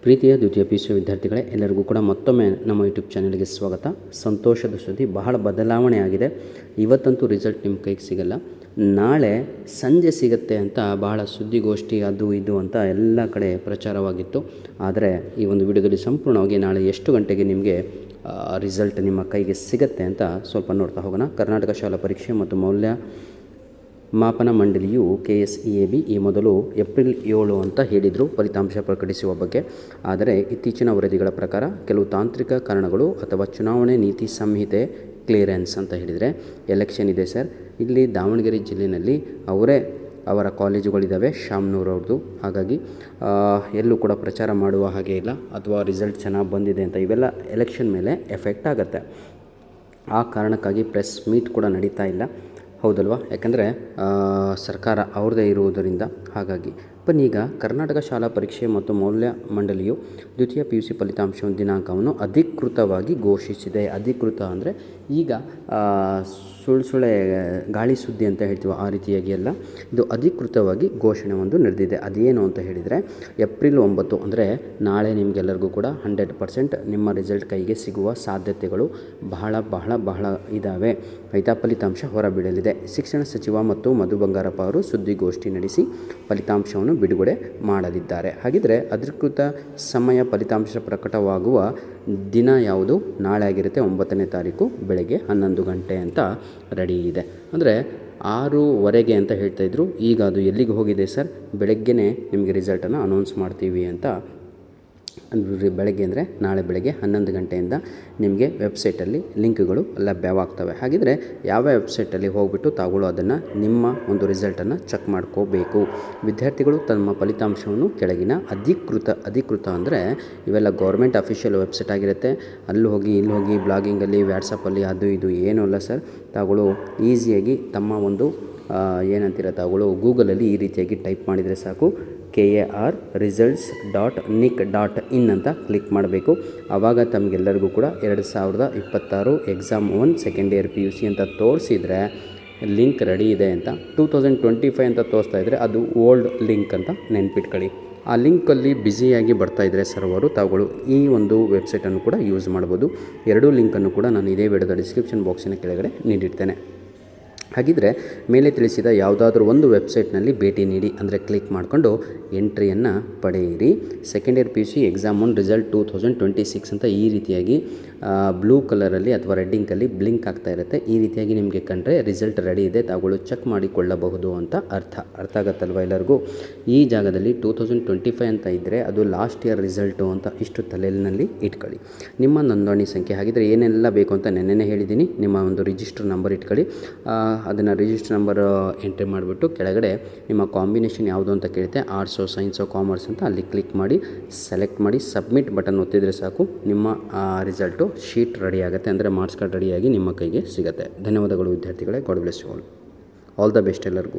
ಪ್ರೀತಿಯ ದ್ವಿತೀಯ P U C ವಿದ್ಯಾರ್ಥಿಗಳೇ, ಎಲ್ಲರಿಗೂ ಕೂಡ ಮತ್ತೊಮ್ಮೆ ನಮ್ಮ ಯೂಟ್ಯೂಬ್ ಚಾನಲ್ಗೆ ಸ್ವಾಗತ. ಸಂತೋಷದ ಸುದ್ದಿ, ಬಹಳ ಬದಲಾವಣೆ ಆಗಿದೆ. ಇವತ್ತಂತೂ ರಿಸಲ್ಟ್ ನಿಮ್ಮ ಕೈಗೆ ಸಿಗಲ್ಲ, ನಾಳೆ ಸಂಜೆ ಸಿಗುತ್ತೆ ಅಂತ ಬಹಳ ಸುದ್ದಿಗೋಷ್ಠಿ ಅದು ಇದು ಅಂತ ಎಲ್ಲ ಕಡೆ ಪ್ರಚಾರವಾಗಿತ್ತು. ಆದರೆ ಈ ಒಂದು ವಿಡಿಯೋದಲ್ಲಿ ಸಂಪೂರ್ಣವಾಗಿ ನಾಳೆ ಎಷ್ಟು ಗಂಟೆಗೆ ನಿಮಗೆ ರಿಸಲ್ಟ್ ನಿಮ್ಮ ಕೈಗೆ ಸಿಗುತ್ತೆ ಅಂತ ಸ್ವಲ್ಪ ನೋಡ್ತಾ ಹೋಗೋಣ. ಕರ್ನಾಟಕ ಶಾಲಾ ಪರೀಕ್ಷೆ ಮತ್ತು ಮೌಲ್ಯ ಮಾಪನ ಮಂಡಳಿಯು KSEAB ಈ ಮೊದಲು ಏಪ್ರಿಲ್ 7 ಅಂತ ಹೇಳಿದರು ಫಲಿತಾಂಶ ಪ್ರಕಟಿಸುವ ಬಗ್ಗೆ. ಆದರೆ ಇತ್ತೀಚಿನ ವರದಿಗಳ ಪ್ರಕಾರ ಕೆಲವು ತಾಂತ್ರಿಕ ಕಾರಣಗಳು ಅಥವಾ ಚುನಾವಣೆ ನೀತಿ ಸಂಹಿತೆ ಕ್ಲಿಯರೆನ್ಸ್ ಅಂತ ಹೇಳಿದರೆ, ಎಲೆಕ್ಷನ್ ಇದೆ ಸರ್. ಇಲ್ಲಿ ದಾವಣಗೆರೆ ಜಿಲ್ಲೆಯಲ್ಲಿ ಅವರ ಕಾಲೇಜುಗಳಿದ್ದಾವೆ, ಶಾಮ್ನೂರ್ ಅವ್ರದ್ದು. ಹಾಗಾಗಿ ಎಲ್ಲೂ ಕೂಡ ಪ್ರಚಾರ ಮಾಡುವ ಹಾಗೆ ಇಲ್ಲ, ಅಥವಾ ರಿಸಲ್ಟ್ ಚೆನ್ನಾಗಿ ಬಂದಿದೆ ಅಂತ. ಇವೆಲ್ಲ ಎಲೆಕ್ಷನ್ ಮೇಲೆ ಎಫೆಕ್ಟ್ ಆಗುತ್ತೆ. ಆ ಕಾರಣಕ್ಕಾಗಿ ಪ್ರೆಸ್ ಮೀಟ್ ಕೂಡ ನಡೀತಾ ಇಲ್ಲ, ಹೌದಲ್ವಾ? ಯಾಕಂದರೆ ಸರ್ಕಾರ ಅವ್ರದ್ದೇ ಇರುವುದರಿಂದ. ಹಾಗಾಗಿ ಈಗ ಕರ್ನಾಟಕ ಶಾಲಾ ಪರೀಕ್ಷೆ ಮತ್ತು ಮೌಲ್ಯ ಮಂಡಳಿಯು ದ್ವಿತೀಯ PUC ಫಲಿತಾಂಶ ದಿನಾಂಕವನ್ನು ಅಧಿಕೃತವಾಗಿ ಘೋಷಿಸಿದೆ. ಅಧಿಕೃತ ಅಂದರೆ ಈಗ ಸುಳ್ಳೆ ಗಾಳಿ ಸುದ್ದಿ ಅಂತ ಹೇಳ್ತೀವಿ, ಆ ರೀತಿಯಾಗಿ ಅಲ್ಲ. ಇದು ಅಧಿಕೃತವಾಗಿ ಘೋಷಣೆ ಒಂದು ನಡೆದಿದೆ. ಅದೇನು ಅಂತ ಹೇಳಿದರೆ, ಏಪ್ರಿಲ್ 9 ಅಂದರೆ ನಾಳೆ ನಿಮಗೆಲ್ಲರಿಗೂ ಕೂಡ 100% ನಿಮ್ಮ ರಿಸಲ್ಟ್ ಕೈಗೆ ಸಿಗುವ ಸಾಧ್ಯತೆಗಳು ಬಹಳ ಇದ್ದಾವೆ. ಆಯಿತಾ? ಫಲಿತಾಂಶ ಹೊರಬೀಳಲಿದೆ. ಶಿಕ್ಷಣ ಸಚಿವ ಮತ್ತು ಮಧು ಬಂಗಾರಪ್ಪ ಅವರು ಸುದ್ದಿಗೋಷ್ಠಿ ನಡೆಸಿ ಫಲಿತಾಂಶವನ್ನು ಬಿಡುಗಡೆ ಮಾಡಲಿದ್ದಾರೆ. ಹಾಗಿದ್ರೆ ಅಧಿಕೃತ ಸಮಯ ಫಲಿತಾಂಶ ಪ್ರಕಟವಾಗುವ ದಿನ ಯಾವುದು? ನಾಳೆ ಆಗಿರುತ್ತೆ, 9ನೇ ತಾರೀಕು ಬೆಳಗ್ಗೆ 11 ಗಂಟೆ ಅಂತ ರೆಡಿ ಇದೆ. ಅಂದರೆ 6:15 ಅಂತ ಹೇಳ್ತಾಯಿದ್ರು, ಈಗ ಅದು ಎಲ್ಲಿಗೆ ಹೋಗಿದೆ ಸರ್? ಬೆಳಗ್ಗೆನೇ ನಿಮಗೆ ರಿಸಲ್ಟನ್ನು ಅನೌನ್ಸ್ ಮಾಡ್ತೀವಿ ಅಂತ. ಬೆಳಗ್ಗೆ ಅಂದರೆ ನಾಳೆ ಬೆಳಗ್ಗೆ 11 ಗಂಟೆಯಿಂದ ನಿಮಗೆ ವೆಬ್ಸೈಟಲ್ಲಿ ಲಿಂಕ್ಗಳು ಲಭ್ಯವಾಗ್ತವೆ. ಹಾಗಿದ್ರೆ ಯಾವ ವೆಬ್ಸೈಟಲ್ಲಿ ಹೋಗ್ಬಿಟ್ಟು ತಾವುಗಳು ಅದನ್ನು ನಿಮ್ಮ ಒಂದು ರಿಸಲ್ಟನ್ನು ಚೆಕ್ ಮಾಡ್ಕೋಬೇಕು. ವಿದ್ಯಾರ್ಥಿಗಳು ತಮ್ಮ ಫಲಿತಾಂಶವನ್ನು ಕೆಳಗಿನ ಅಧಿಕೃತ ಅಂದರೆ ಇವೆಲ್ಲ ಗೌರ್ಮೆಂಟ್ ಅಫಿಷಿಯಲ್ ವೆಬ್ಸೈಟ್ ಆಗಿರುತ್ತೆ. ಅಲ್ಲಿ ಹೋಗಿ ಇಲ್ಲಿ ಹೋಗಿ ಬ್ಲಾಗಿಂಗಲ್ಲಿ ವ್ಯಾಟ್ಸಪ್ಪಲ್ಲಿ ಅದು ಇದು ಏನೂ ಅಲ್ಲ ಸರ್. ತಾವುಗಳು ಈಸಿಯಾಗಿ ತಮ್ಮ ಒಂದು ಏನಂತೀರ, ತಾವುಗಳು ಗೂಗಲಲ್ಲಿ ಈ ರೀತಿಯಾಗಿ ಟೈಪ್ ಮಾಡಿದರೆ ಸಾಕು, KAR results.nic.in ಅಂತ ಕ್ಲಿಕ್ ಮಾಡಬೇಕು. ಆವಾಗ ತಮಗೆಲ್ಲರಿಗೂ ಕೂಡ 2026 ಎಕ್ಸಾಮ್ 1 ಸೆಕೆಂಡ್ ಇಯರ್ PUC ಅಂತ ತೋರಿಸಿದರೆ ಲಿಂಕ್ ರೆಡಿ ಇದೆ ಅಂತ. 2025 ಅಂತ ತೋರಿಸ್ತಾ ಇದ್ದರೆ ಅದು ಓಲ್ಡ್ ಲಿಂಕ್ ಅಂತ ನೆನ್ಪಿಟ್ಕೊಳ್ಳಿ. ಆ ಲಿಂಕಲ್ಲಿ ಬ್ಯುಸಿಯಾಗಿ ಬರ್ತಾಯಿದ್ರೆ ಸರ್ವರು, ತಾವುಗಳು ಈ ಒಂದು ವೆಬ್ಸೈಟನ್ನು ಕೂಡ ಯೂಸ್ ಮಾಡ್ಬೋದು. ಎರಡೂ ಲಿಂಕನ್ನು ಕೂಡ ನಾನು ಇದೇ ವಿಡಿಯೋದ ಡಿಸ್ಕ್ರಿಪ್ಷನ್ ಬಾಕ್ಸಿನ ಕೆಳಗಡೆ ನೀಡಿರ್ತೇನೆ. ಹಾಗಿದ್ರೆ ಮೇಲೆ ತಿಳಿಸಿದ ಯಾವುದಾದ್ರೂ ಒಂದು ವೆಬ್ಸೈಟ್ನಲ್ಲಿ ಭೇಟಿ ನೀಡಿ, ಅಂದರೆ ಕ್ಲಿಕ್ ಮಾಡಿಕೊಂಡು ಎಂಟ್ರಿಯನ್ನು ಪಡೆಯಿರಿ. Second year PUC exam 1 result 2026 ಅಂತ ಈ ರೀತಿಯಾಗಿ ಬ್ಲೂ ಕಲರಲ್ಲಿ ಅಥವಾ ರೆಡ್ ಇಂಕಲ್ಲಿ ಬ್ಲಿಂಕ್ ಆಗ್ತಾ ಇರುತ್ತೆ. ಈ ರೀತಿಯಾಗಿ ನಿಮಗೆ ಕಂಡ್ರೆ ರಿಸಲ್ಟ್ ರೆಡಿ ಇದೆ, ತಾವುಗಳು ಚೆಕ್ ಮಾಡಿಕೊಳ್ಳಬಹುದು ಅಂತ ಅರ್ಥ ಆಗುತ್ತಲ್ವ ಎಲ್ಲರಿಗೂ? ಈ ಜಾಗದಲ್ಲಿ 2025 ಅಂತ ಇದ್ದರೆ ಅದು ಲಾಸ್ಟ್ ಇಯರ್ ರಿಸಲ್ಟು ಅಂತ ಇಷ್ಟು ತಲೆಯಲ್ಲಿ ಇಟ್ಕೊಳ್ಳಿ. ನಿಮ್ಮ ನೋಂದಣಿ ಸಂಖ್ಯೆ, ಹಾಗಿದ್ರೆ ಏನೆಲ್ಲ ಬೇಕು ಅಂತ ನೆನ್ನೆನೇ ಹೇಳಿದ್ದೀನಿ. ನಿಮ್ಮ ಒಂದು ರಿಜಿಸ್ಟರ್ ನಂಬರ್ ಇಟ್ಕೊಳ್ಳಿ. ಅದನ್ನು ರಿಜಿಸ್ಟರ್ ನಂಬರ್ ಎಂಟ್ರಿ ಮಾಡಿಬಿಟ್ಟು ಕೆಳಗಡೆ ನಿಮ್ಮ ಕಾಂಬಿನೇಷನ್ ಯಾವುದು ಅಂತ ಕೇಳುತ್ತೆ, ಆರ್ಟ್ಸೋ ಸೈನ್ಸೋ ಕಾಮರ್ಸ್ ಅಂತ. ಅಲ್ಲಿ ಕ್ಲಿಕ್ ಮಾಡಿ ಸೆಲೆಕ್ಟ್ ಮಾಡಿ ಸಬ್ಮಿಟ್ ಬಟನ್ ಒತ್ತಿದರೆ ಸಾಕು, ನಿಮ್ಮ ರಿಸಲ್ಟು ಶೀಟ್ ರೆಡಿ ಆಗುತ್ತೆ. ಅಂದರೆ ಮಾರ್ಕ್ಸ್ ಕಾರ್ಡ್ ರೆಡಿಯಾಗಿ ನಿಮ್ಮ ಕೈಗೆ ಸಿಗುತ್ತೆ. ಧನ್ಯವಾದಗಳು ವಿದ್ಯಾರ್ಥಿಗಳೇ. God bless you all the best ಎಲ್ಲರಿಗೂ.